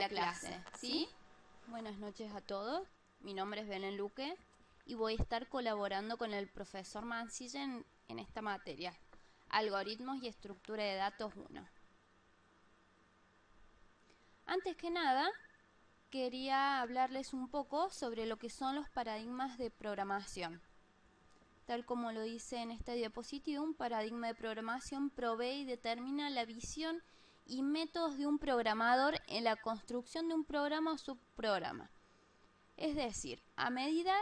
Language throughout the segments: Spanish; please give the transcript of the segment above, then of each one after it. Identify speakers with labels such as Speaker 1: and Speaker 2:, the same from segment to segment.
Speaker 1: la clase, ¿sí? Buenas noches a todos, mi nombre es Belén Luque y voy a estar colaborando con el profesor Mancilla en esta materia, Algoritmos y Estructura de Datos 1. Antes que nada, quería hablarles un poco sobre lo que son los paradigmas de programación. Tal como lo dice en esta diapositiva, un paradigma de programación provee y determina la visión y métodos de un programador en la construcción de un programa o subprograma. Es decir, a medida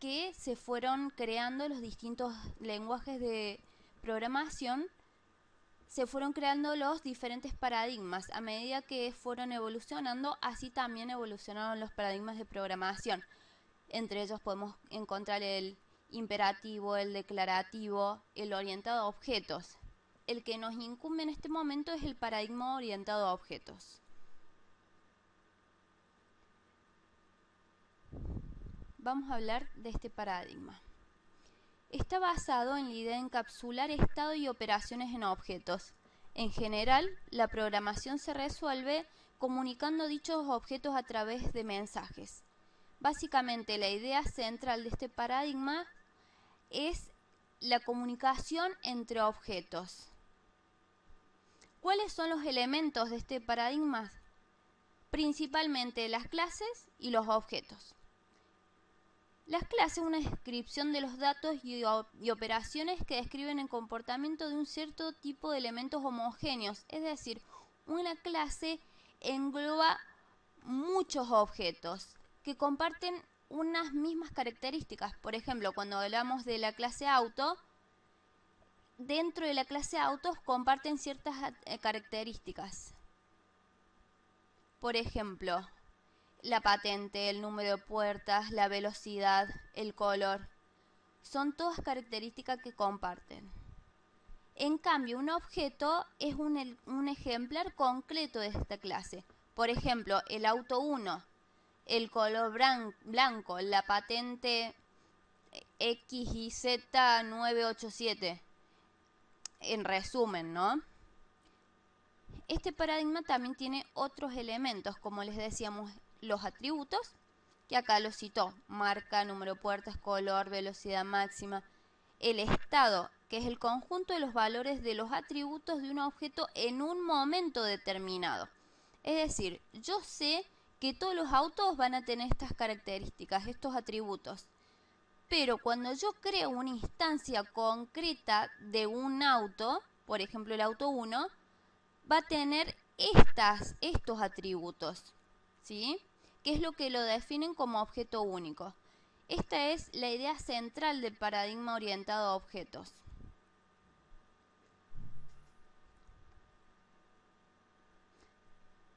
Speaker 1: que se fueron creando los distintos lenguajes de programación, se fueron creando los diferentes paradigmas. A medida que fueron evolucionando, así también evolucionaron los paradigmas de programación. Entre ellos podemos encontrar el imperativo, el declarativo, el orientado a objetos. El que nos incumbe en este momento es el paradigma orientado a objetos. Vamos a hablar de este paradigma. Está basado en la idea de encapsular estado y operaciones en objetos. En general, la programación se resuelve comunicando dichos objetos a través de mensajes. Básicamente, la idea central de este paradigma es la comunicación entre objetos. ¿Cuáles son los elementos de este paradigma? Principalmente las clases y los objetos. Las clases son una descripción de los datos y operaciones que describen el comportamiento de un cierto tipo de elementos homogéneos, es decir, una clase engloba muchos objetos que comparten unas mismas características. Por ejemplo, cuando hablamos de la clase auto, dentro de la clase autos comparten ciertas características. Por ejemplo, la patente, el número de puertas, la velocidad, el color, son todas características que comparten. En cambio, un objeto es un ejemplar concreto de esta clase. Por ejemplo, el auto 1, el color blanco, la patente XYZ987. En resumen, ¿no? Este paradigma también tiene otros elementos, como les decíamos, los atributos, que acá los citó: marca, número de puertas, color, velocidad máxima. El estado, que es el conjunto de los valores de los atributos de un objeto en un momento determinado. Es decir, yo sé que todos los autos van a tener estas características, estos atributos. Pero cuando yo creo una instancia concreta de un auto, por ejemplo el auto 1, va a tener estos atributos, ¿sí? Que es lo que lo definen como objeto único. Esta es la idea central del paradigma orientado a objetos.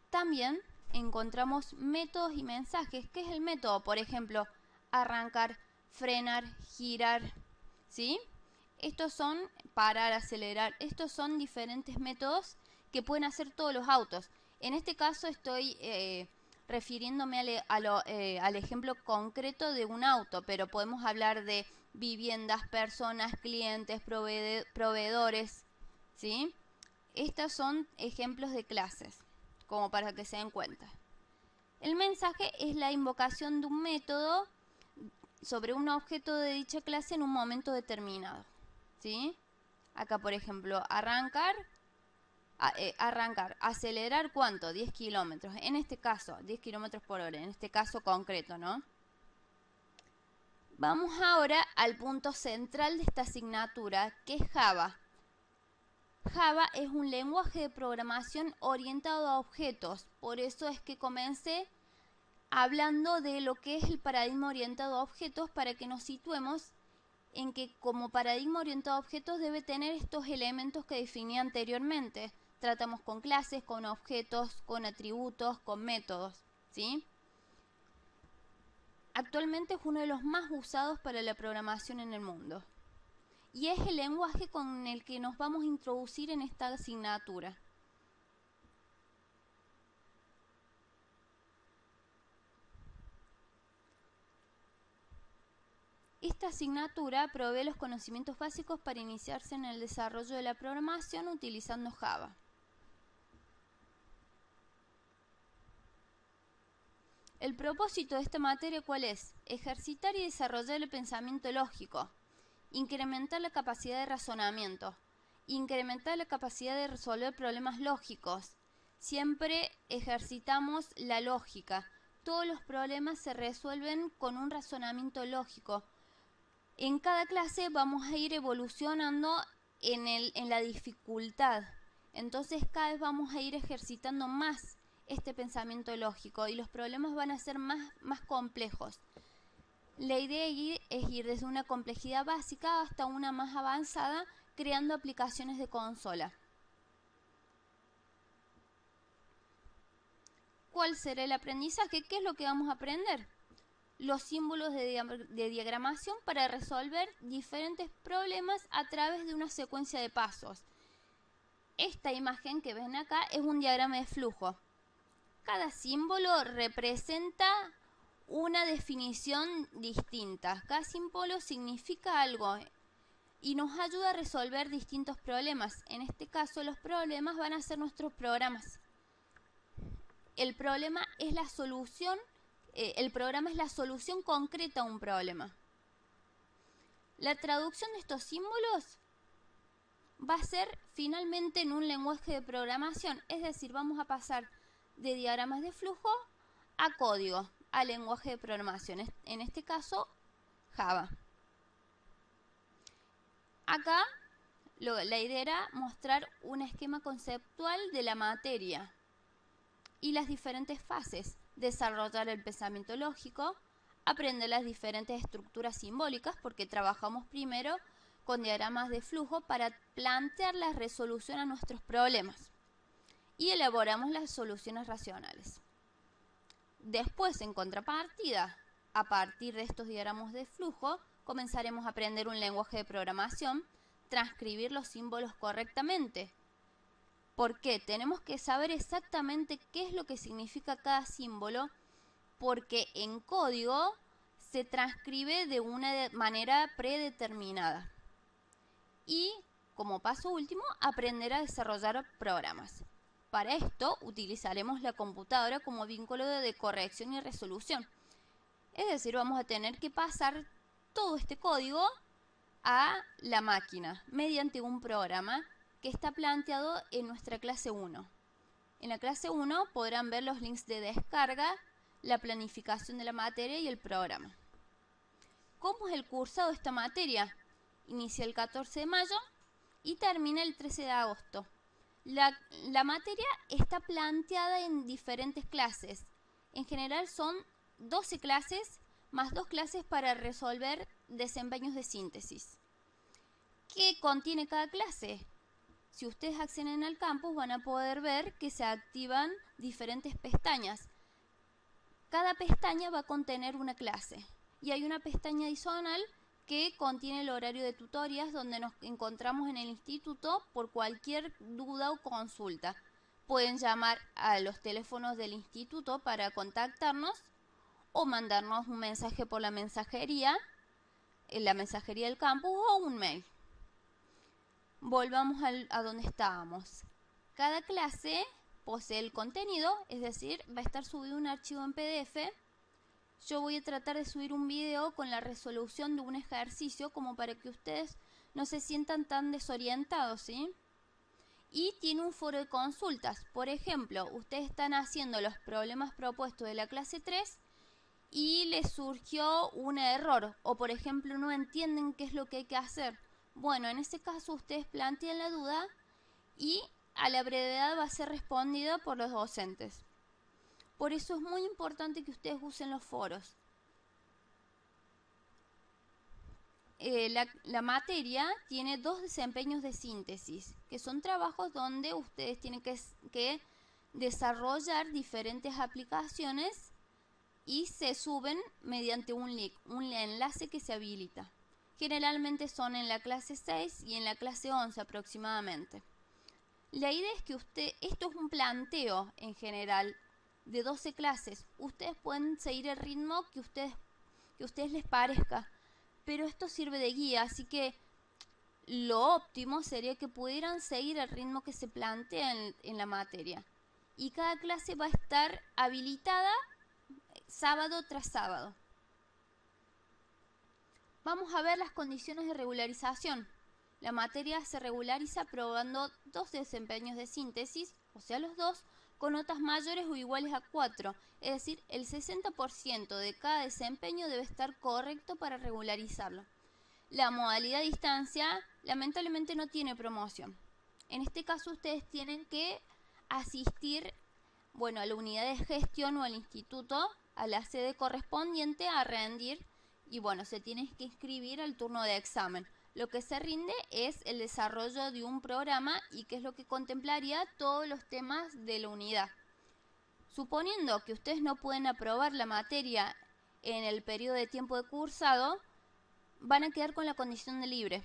Speaker 1: También encontramos métodos y mensajes. ¿Qué es el método? Por ejemplo, arrancar, frenar, girar, ¿sí? Estos son parar, acelerar. Estos son diferentes métodos que pueden hacer todos los autos. En este caso estoy refiriéndome al ejemplo concreto de un auto, pero podemos hablar de viviendas, personas, clientes, proveedores, ¿sí? Estos son ejemplos de clases, como para que se den cuenta. El mensaje es la invocación de un método sobre un objeto de dicha clase en un momento determinado, ¿sí? Acá, por ejemplo, arrancar, acelerar, ¿cuánto? 10 kilómetros. En este caso, 10 kilómetros por hora, en este caso concreto, ¿no? Vamos ahora al punto central de esta asignatura, que es Java. Java es un lenguaje de programación orientado a objetos. Por eso es que comencé hablando de lo que es el paradigma orientado a objetos, para que nos situemos en que como paradigma orientado a objetos debe tener estos elementos que definí anteriormente. Tratamos con clases, con objetos, con atributos, con métodos, ¿sí? Actualmente es uno de los más usados para la programación en el mundo. Y es el lenguaje con el que nos vamos a introducir en esta asignatura. Esta asignatura provee los conocimientos básicos para iniciarse en el desarrollo de la programación utilizando Java. El propósito de esta materia, ¿cuál es? Ejercitar y desarrollar el pensamiento lógico, incrementar la capacidad de razonamiento, incrementar la capacidad de resolver problemas lógicos. Siempre ejercitamos la lógica. Todos los problemas se resuelven con un razonamiento lógico. En cada clase vamos a ir evolucionando en la dificultad. Entonces cada vez vamos a ir ejercitando más este pensamiento lógico y los problemas van a ser más complejos. La idea es ir desde una complejidad básica hasta una más avanzada, creando aplicaciones de consola. ¿Cuál será el aprendizaje? ¿Qué es lo que vamos a aprender? Los símbolos de diagramación para resolver diferentes problemas a través de una secuencia de pasos. Esta imagen que ven acá es un diagrama de flujo. Cada símbolo representa una definición distinta. Cada símbolo significa algo y nos ayuda a resolver distintos problemas. En este caso, los problemas van a ser nuestros programas. El problema es la solución. El programa es la solución concreta a un problema. La traducción de estos símbolos va a ser finalmente en un lenguaje de programación, es decir, vamos a pasar de diagramas de flujo a código, a lenguaje de programación, en este caso Java. Acá la idea era mostrar un esquema conceptual de la materia y las diferentes fases: desarrollar el pensamiento lógico, aprender las diferentes estructuras simbólicas, porque trabajamos primero con diagramas de flujo para plantear la resolución a nuestros problemas y elaboramos las soluciones racionales. Después, en contrapartida, a partir de estos diagramas de flujo, comenzaremos a aprender un lenguaje de programación, transcribir los símbolos correctamente. ¿Por qué? Tenemos que saber exactamente qué es lo que significa cada símbolo, porque en código se transcribe de una manera predeterminada. Y, como paso último, aprender a desarrollar programas. Para esto utilizaremos la computadora como vínculo de corrección y resolución. Es decir, vamos a tener que pasar todo este código a la máquina mediante un programa que está planteado en nuestra clase 1. En la clase 1 podrán ver los links de descarga, la planificación de la materia y el programa. ¿Cómo es el cursado de esta materia? Inicia el 14 de mayo y termina el 13 de agosto. La materia está planteada en diferentes clases. En general son 12 clases más 2 clases para resolver desempeños de síntesis. ¿Qué contiene cada clase? Si ustedes acceden al campus van a poder ver que se activan diferentes pestañas. Cada pestaña va a contener una clase y hay una pestaña adicional que contiene el horario de tutorías, donde nos encontramos en el instituto por cualquier duda o consulta. Pueden llamar a los teléfonos del instituto para contactarnos o mandarnos un mensaje por la mensajería del campus, o un mail. Volvamos a donde estábamos. Cada clase posee el contenido, es decir, va a estar subido un archivo en PDF. Yo voy a tratar de subir un video con la resolución de un ejercicio como para que ustedes no se sientan tan desorientados, ¿sí? Y tiene un foro de consultas. Por ejemplo, ustedes están haciendo los problemas propuestos de la clase 3 y les surgió un error, o por ejemplo no entienden qué es lo que hay que hacer. Bueno, en ese caso ustedes plantean la duda y a la brevedad va a ser respondida por los docentes. Por eso es muy importante que ustedes usen los foros. La materia tiene 2 desempeños de síntesis, que son trabajos donde ustedes tienen que desarrollar diferentes aplicaciones y se suben mediante un link, un enlace que se habilita. Generalmente son en la clase 6 y en la clase 11 aproximadamente. La idea es que esto es un planteo en general de 12 clases. Ustedes pueden seguir el ritmo que a ustedes les parezca, pero esto sirve de guía, así que lo óptimo sería que pudieran seguir el ritmo que se plantea en la materia. Y cada clase va a estar habilitada sábado tras sábado. Vamos a ver las condiciones de regularización. La materia se regulariza probando 2 desempeños de síntesis, o sea los dos, con notas mayores o iguales a 4, es decir, el 60% de cada desempeño debe estar correcto para regularizarlo. La modalidad de distancia lamentablemente no tiene promoción. En este caso ustedes tienen que asistir, a la unidad de gestión o al instituto, a la sede correspondiente a rendir y se tienen que inscribir al turno de examen. Lo que se rinde es el desarrollo de un programa y que es lo que contemplaría todos los temas de la unidad. Suponiendo que ustedes no pueden aprobar la materia en el periodo de tiempo de cursado, van a quedar con la condición de libre.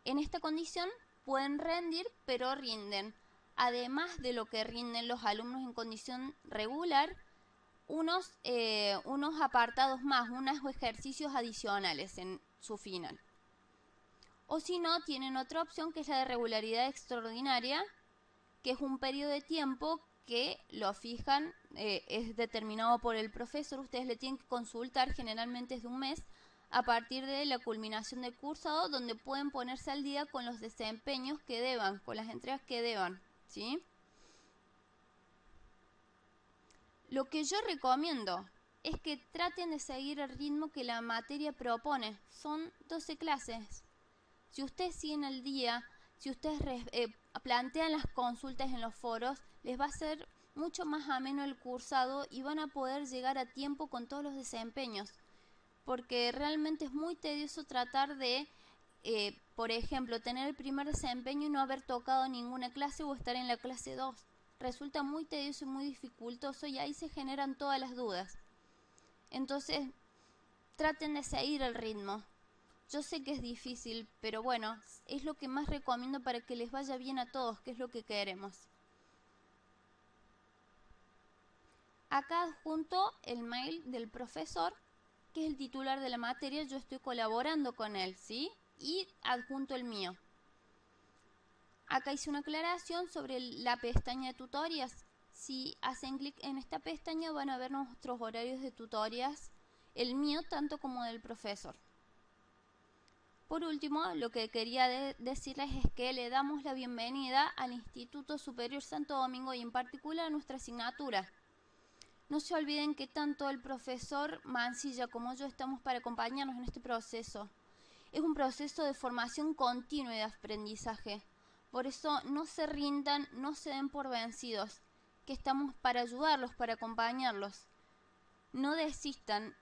Speaker 1: En esta condición pueden rendir, pero rinden, además de lo que rinden los alumnos en condición regular, unos apartados más, unos ejercicios adicionales en su final. O si no, tienen otra opción que es la de regularidad extraordinaria, que es un periodo de tiempo que lo fijan, es determinado por el profesor, ustedes le tienen que consultar, generalmente es de un mes, a partir de la culminación del cursado, donde pueden ponerse al día con los desempeños que deban, con las entregas que deban, ¿sí? Lo que yo recomiendo es que traten de seguir el ritmo que la materia propone, son 12 clases. Si ustedes siguen al día, si ustedes plantean las consultas en los foros, les va a ser mucho más ameno el cursado y van a poder llegar a tiempo con todos los desempeños. Porque realmente es muy tedioso tratar de, por ejemplo, tener el primer desempeño y no haber tocado ninguna clase o estar en la clase 2. Resulta muy tedioso y muy dificultoso y ahí se generan todas las dudas. Entonces, traten de seguir el ritmo. Yo sé que es difícil, pero es lo que más recomiendo para que les vaya bien a todos, que es lo que queremos. Acá adjunto el mail del profesor, que es el titular de la materia, yo estoy colaborando con él, ¿sí? Y adjunto el mío. Acá hice una aclaración sobre la pestaña de tutorías. Si hacen clic en esta pestaña van a ver nuestros horarios de tutorías, el mío tanto como del profesor. Por último, lo que quería decirles es que le damos la bienvenida al Instituto Superior Santo Domingo y en particular a nuestra asignatura. No se olviden que tanto el profesor Mancilla como yo estamos para acompañarnos en este proceso. Es un proceso de formación continua y de aprendizaje. Por eso no se rindan, no se den por vencidos, que estamos para ayudarlos, para acompañarlos. No desistan,